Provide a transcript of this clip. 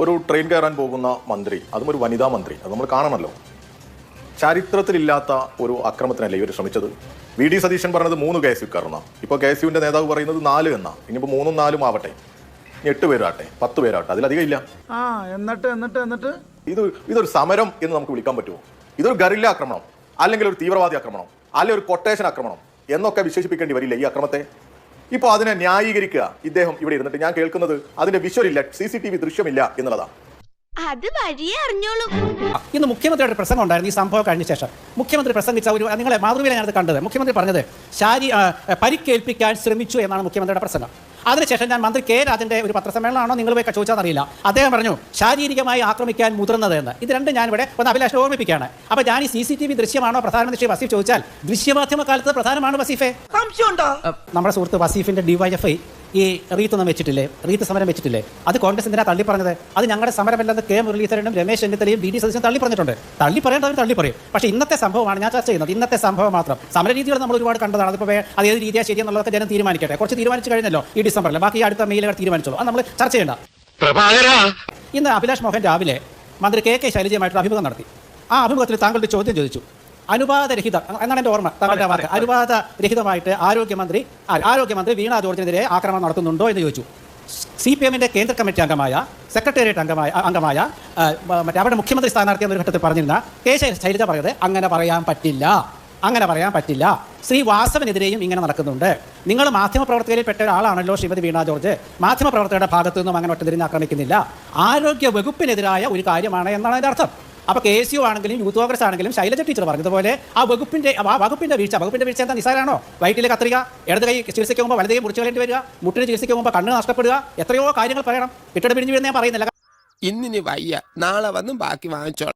ഒരു ട്രെയിൻ കയറാൻ പോകുന്ന മന്ത്രി, അതും ഒരു വനിതാ മന്ത്രി, അത് നമ്മൾ കാണണമല്ലോ. ചരിത്രത്തിലില്ലാത്ത ഒരു അക്രമത്തിനല്ലേ ഇവർ ശ്രമിച്ചത്? വി ഡി സതീശൻ പറഞ്ഞത് 3 KSU കയറുന്ന, ഇപ്പോൾ KSUവിൻ്റെ നേതാവ് പറയുന്നത് 4 എന്നാ. ഇനിയിപ്പോൾ 3ഉം 4ഉം ആവട്ടെ, 8 പേരാട്ടെ, 10 പേരാട്ടെ, അതിലധികം ഇല്ല. എന്നിട്ട് ഇതൊരു സമരം എന്ന് നമുക്ക് വിളിക്കാൻ പറ്റുമോ? ഇതൊരു ഗറില്ല ആക്രമണം, അല്ലെങ്കിൽ ഒരു തീവ്രവാദി ആക്രമണം, അല്ലെങ്കിൽ ഒരു കൊട്ടേഷൻ ആക്രമണം എന്നൊക്കെ വിശേഷിപ്പിക്കേണ്ടി വരില്ല ഈ അക്രമത്തെ. ഇപ്പോൾ അതിനെ ന്യായീകരിക്കുക ഇദ്ദേഹം ഇവിടെ ഇരുന്നിട്ട്. ഞാൻ കേൾക്കുന്നത് അതിന്റെ വിഷ്വലില്ല, CCTV ദൃശ്യമില്ല എന്നുള്ളതാണ്. അത് വഴിയേ അറിഞ്ഞോളൂ. ഇന്ന് മുഖ്യമന്ത്രിയുടെ പ്രസംഗം ഉണ്ടായിരുന്നു. ഈ സംഭവം കഴിഞ്ഞ ശേഷം മുഖ്യമന്ത്രി പ്രസംഗിച്ച ഒരു, നിങ്ങളെ മാതൃഭൂമിയിലാണ് ഞാനത് കണ്ടത്. മുഖ്യമന്ത്രി പറഞ്ഞത് പരിക്കേൽപ്പിക്കാൻ ശ്രമിച്ചു എന്നാണ് മുഖ്യമന്ത്രിയുടെ പ്രസംഗം. അതിനുശേഷം ഞാൻ മന്ത്രി കെ രാജന്റെ ഒരു പത്രസമ്മേളനമാണോ നിങ്ങൾ പോയി ചോദിച്ചാൽ അറിയില്ല, അദ്ദേഹം പറഞ്ഞു ശാരീരികമായി ആക്രമിക്കാൻ മുതിർന്നത് എന്ന്. ഇത് രണ്ടും ഞാനിവിടെ ഒന്ന് അഭിലാഷിനെ ഓർമ്മിപ്പിക്കുകയാണ്. അപ്പോൾ ഞാൻ ഈ CCTV ദൃശ്യമാണോ പ്രധാനമെന്ന് ശ്രീ വസീഫ് ചോദിച്ചാൽ, ദൃശ്യമാധ്യമ കാലത്ത് പ്രധാനമാണ് വസീഫെ. നമ്മുടെ സുഹൃത്ത് വസീഫിന്റെ DYFI ഈ റീത്തൊന്നും വെച്ചിട്ടില്ലേ, റീത്ത് സമരം വെച്ചിട്ടില്ലേ? അത് കോൺഗ്രസ് എന്തിനാ തള്ളി പറഞ്ഞത്? അത് ഞങ്ങളുടെ സമരമല്ലെന്ന് കെ മുരളീധരനും രമേശ് ചെന്നിത്തലയും VD സതീശനും തള്ളി പറഞ്ഞിട്ടുണ്ട്. തള്ളി പറയേണ്ടവർ തള്ളി പറയും. പക്ഷേ ഇന്നത്തെ സംഭവമാണ് ഞാൻ ചർച്ച ചെയ്യുന്നത്. ഇന്നത്തെ സംഭവം മാത്രം. സമരരീതികൾ നമ്മൾ ഒരുപാട് കണ്ടതാണ്. അതിപ്പോൾ അത് ഏത് രീതിയാണ് ശരിയെന്നുള്ളതൊക്കെ ജനം തീരുമാനിക്കട്ടെ. കുറച്ച് തീരുമാനിച്ചു കഴിഞ്ഞല്ലോ ഈ ഡിസംബറിൽ, ബാക്കി അടുത്ത മെയിലുകൾ തീരുമാനിച്ചോളൂ. അത് നമ്മൾ ചർച്ച ചെയ്യേണ്ട. ഇന്ന് അഭിലാഷ് മോഹൻ രാവിലെ മന്ത്രി KK ശൈലജയുമായിട്ട് അഭിമുഖം നടത്തി. ആ അഭിമുഖത്തിൽ താങ്കളുടെ ചോദ്യം ചോദിച്ചു. അനുവാദരഹിതം എന്നാണ് എൻ്റെ ഓർമ്മ, താങ്കളുടെ വാക്ക്. അനുവാദരഹിതമായിട്ട് ആരോഗ്യമന്ത്രി വീണ ജോർജിനെതിരെ ആക്രമണം നടത്തുന്നുണ്ടോ എന്ന് ചോദിച്ചു. CPMന്റെ കേന്ദ്ര കമ്മിറ്റി അംഗമായ, സെക്രട്ടേറിയറ്റ് അംഗമായ മറ്റേ അവിടെ മുഖ്യമന്ത്രി സ്ഥാനാർത്ഥി എന്നൊരു ഘട്ടത്തിൽ പറഞ്ഞിരുന്ന ശൈലജ പറയുന്നത് അങ്ങനെ പറയാൻ പറ്റില്ല. ശ്രീ വാസവനെതിരെയും ഇങ്ങനെ നടക്കുന്നുണ്ട്. നിങ്ങൾ മാധ്യമപ്രവർത്തകരിൽ പെട്ട ഒരാളാണല്ലോ ശ്രീമതി വീണ ജോർജ്. മാധ്യമപ്രവർത്തകരുടെ ഭാഗത്തു നിന്നും അങ്ങനെ ഒറ്റതിരിഞ്ഞ് ആക്രമിക്കുന്നില്ല. ആരോഗ്യ വകുപ്പിനെതിരായ ഒരു കാര്യമാണ് എന്നാണ് അതിൻ്റെ അർത്ഥം. അപ്പോൾ KSU ആണെങ്കിലും യൂത്ത് കോൺഗ്രസ് ആണെങ്കിലും ശൈലജ ടീച്ചർ പറഞ്ഞതുപോലെ ആ വകുപ്പിന്റെ വീഴ്ച എന്താ നിസ്സാരാണോ? വയറ്റിലെ കത്രിക, ഇടത് കൈ ചികിത്സയ്ക്ക് മുമ്പ് വലത് കൈ മുറിച്ചു കളയേണ്ടി വരിക, മുട്ടിന് ചികിത്സയ്ക്ക് മുമ്പ് കണ്ണ് നഷ്ടപ്പെടുക, എത്രയോ കാര്യങ്ങൾ പറയണം. ഇട്ടിട്ട് പിരിഞ്ഞു വീഴുന്ന ഞാൻ പറയുന്നില്ല. ഇന്നിനി വയ്യ, നാളെ വന്നും ബാക്കി വാങ്ങിച്ചോളാം.